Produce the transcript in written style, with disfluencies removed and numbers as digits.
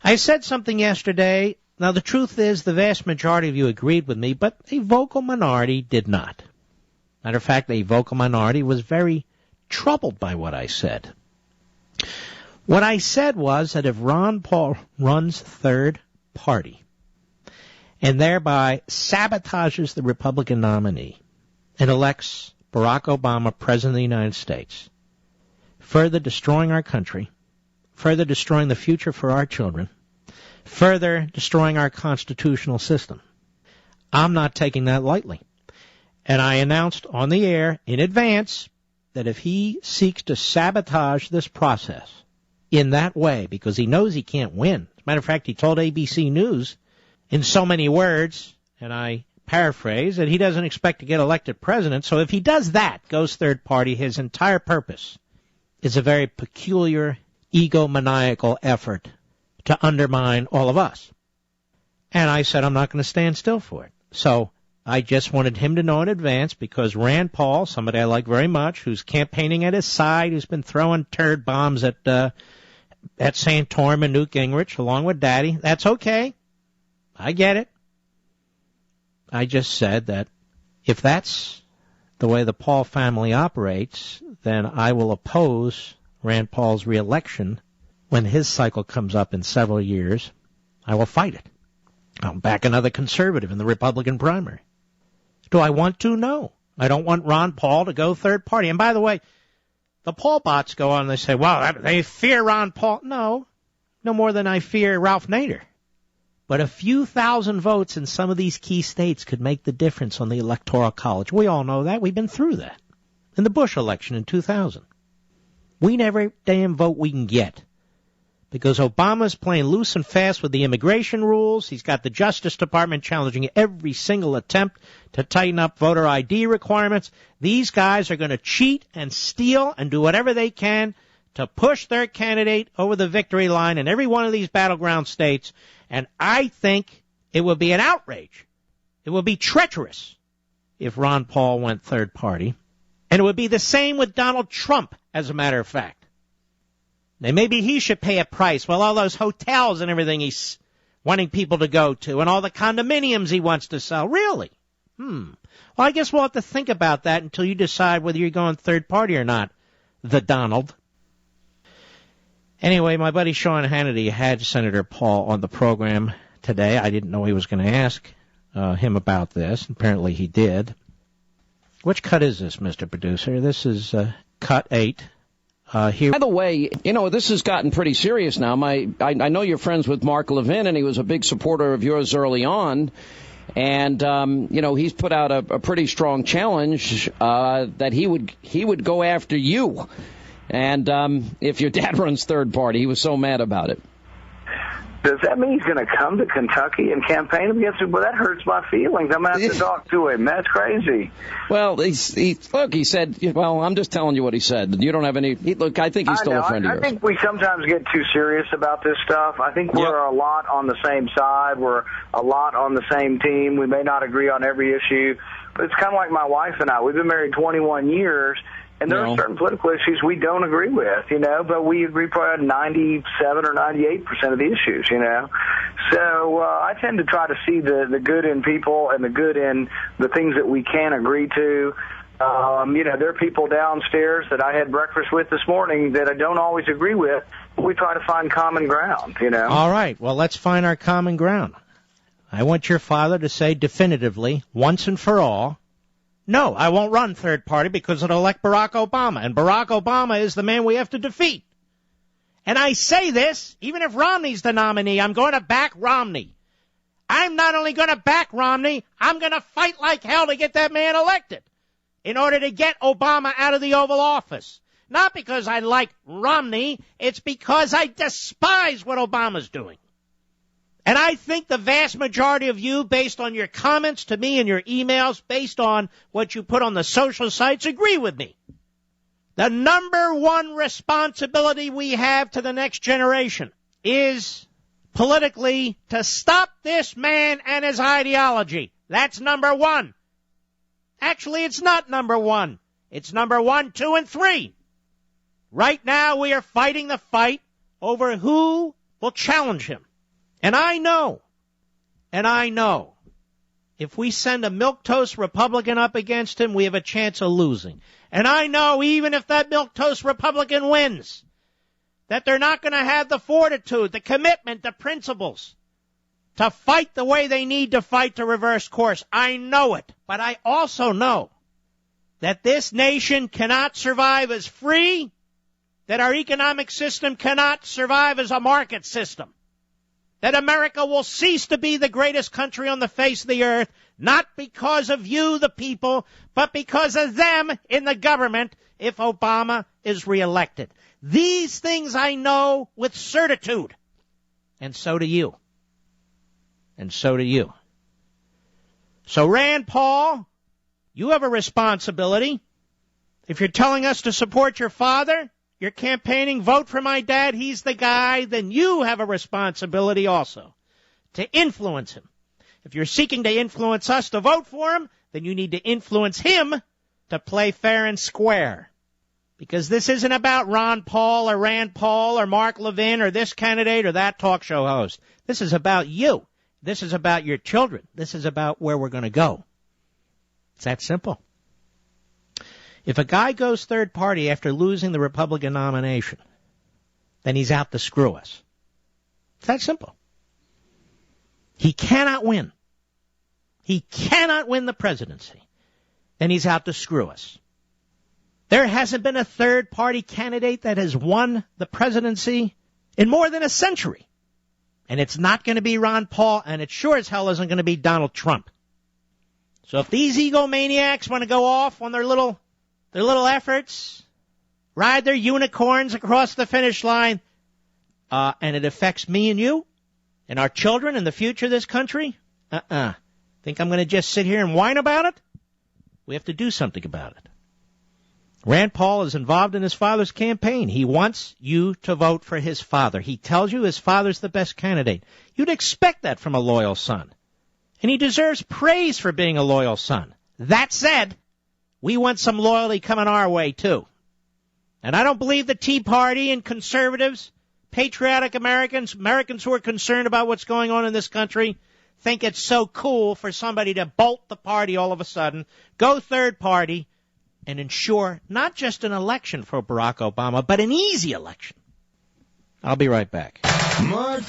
I said something yesterday. Now, the truth is the vast majority of you agreed with me, but a vocal minority did not. Matter of fact, a vocal minority was very troubled by what I said. What I said was that if Ron Paul runs third party and thereby sabotages the Republican nominee and elects Barack Obama President of the United States, further destroying our country, further destroying the future for our children, further destroying our constitutional system, I'm not taking that lightly. And I announced on the air in advance that if he seeks to sabotage this process in that way, because he knows he can't win. As a matter of fact, he told ABC News in so many words, and I paraphrase, that he doesn't expect to get elected president. So if he does that, goes third party, his entire purpose is a very peculiar, egomaniacal effort to undermine all of us. And I said I'm not going to stand still for it. So I just wanted him to know in advance, because Rand Paul, somebody I like very much, who's campaigning at his side, who's been throwing turd bombs at Santorum and Newt Gingrich, along with Daddy. That's okay. I get it. I just said that if that's the way the Paul family operates, then I will oppose Rand Paul's reelection when his cycle comes up in several years. I will fight it. I'll back another conservative in the Republican primary. Do I want to? No. I don't want Ron Paul to go third party. And by the way, the Paul bots go on and they say, well, they fear Ron Paul. No more than I fear Ralph Nader. But a few thousand votes in some of these key states could make the difference on the Electoral College. We all know that. We've been through that. In the Bush election in 2000. We need every damn vote we can get, because Obama's playing loose and fast with the immigration rules. He's got the Justice Department challenging every single attempt to tighten up voter ID requirements. These guys are going to cheat and steal and do whatever they can to push their candidate over the victory line in every one of these battleground states. And I think it would be an outrage. It would be treacherous if Ron Paul went third party. And it would be the same with Donald Trump, as a matter of fact. Now, maybe he should pay a price. Well, all those hotels and everything he's wanting people to go to, and all the condominiums he wants to sell. Really? Well, I guess we'll have to think about that until you decide whether you're going third party or not, the Donald. Anyway, my buddy Sean Hannity had Senator Paul on the program today. I didn't know he was going to ask him about this. Apparently he did. Which cut is this, Mr. Producer? This is cut 8. Here. By the way, this has gotten pretty serious now. I know you're friends with Mark Levin, and he was a big supporter of yours early on. And, he's put out a pretty strong challenge that he would go after you. And if your dad runs third party, he was so mad about it. Does that mean he's going to come to Kentucky and campaign against him? Well, that hurts my feelings. I'm going to have to talk to him. That's crazy. Well, he said, well, I'm just telling you what he said. You don't have any, look, I think he's still a friend of yours. I think we sometimes get too serious about this stuff. I think we're a lot on the same side. We're a lot on the same team. We may not agree on every issue, but it's kind of like my wife and I. We've been married 21 years. And there are certain political issues we don't agree with, but we agree probably on 97 or 98% of the issues, So I tend to try to see the good in people and the good in the things that we can agree to. There are people downstairs that I had breakfast with this morning that I don't always agree with. But we try to find common ground, All right. Well, let's find our common ground. I want your father to say definitively, once and for all, no, I won't run third party because it'll elect Barack Obama, and Barack Obama is the man we have to defeat. And I say this, even if Romney's the nominee, I'm going to back Romney. I'm not only going to back Romney, I'm going to fight like hell to get that man elected in order to get Obama out of the Oval Office. Not because I like Romney, it's because I despise what Obama's doing. And I think the vast majority of you, based on your comments to me and your emails, based on what you put on the social sites, agree with me. The number one responsibility we have to the next generation is politically to stop this man and his ideology. That's number one. Actually, it's not number one. It's number 1, 2, and 3. Right now, we are fighting the fight over who will challenge him. And I know, if we send a milquetoast Republican up against him, we have a chance of losing. And I know even if that milquetoast Republican wins, that they're not going to have the fortitude, the commitment, the principles to fight the way they need to fight to reverse course. I know it. But I also know that this nation cannot survive as free, that our economic system cannot survive as a market system, that America will cease to be the greatest country on the face of the earth, not because of you, the people, but because of them in the government if Obama is reelected. These things I know with certitude. And so do you. And so do you. So Rand Paul, you have a responsibility. If you're telling us to support your father, you're campaigning, vote for my dad, he's the guy, then you have a responsibility also to influence him. If you're seeking to influence us to vote for him, then you need to influence him to play fair and square. Because this isn't about Ron Paul or Rand Paul or Mark Levin or this candidate or that talk show host. This is about you. This is about your children. This is about where we're going to go. It's that simple. If a guy goes third party after losing the Republican nomination, then he's out to screw us. It's that simple. He cannot win. He cannot win the presidency. Then he's out to screw us. There hasn't been a third party candidate that has won the presidency in more than a century. And it's not going to be Ron Paul, and it sure as hell isn't going to be Donald Trump. So if these egomaniacs want to go off on their little efforts, ride their unicorns across the finish line, and it affects me and you and our children and the future of this country, think I'm going to just sit here and whine about it? We have to do something about it. Rand Paul is involved in his father's campaign. He wants you to vote for his father. He tells you his father's the best candidate. You'd expect that from a loyal son. And he deserves praise for being a loyal son. That said, we want some loyalty coming our way, too. And I don't believe the Tea Party and conservatives, patriotic Americans who are concerned about what's going on in this country, think it's so cool for somebody to bolt the party all of a sudden, go third party, and ensure not just an election for Barack Obama, but an easy election. I'll be right back. Mark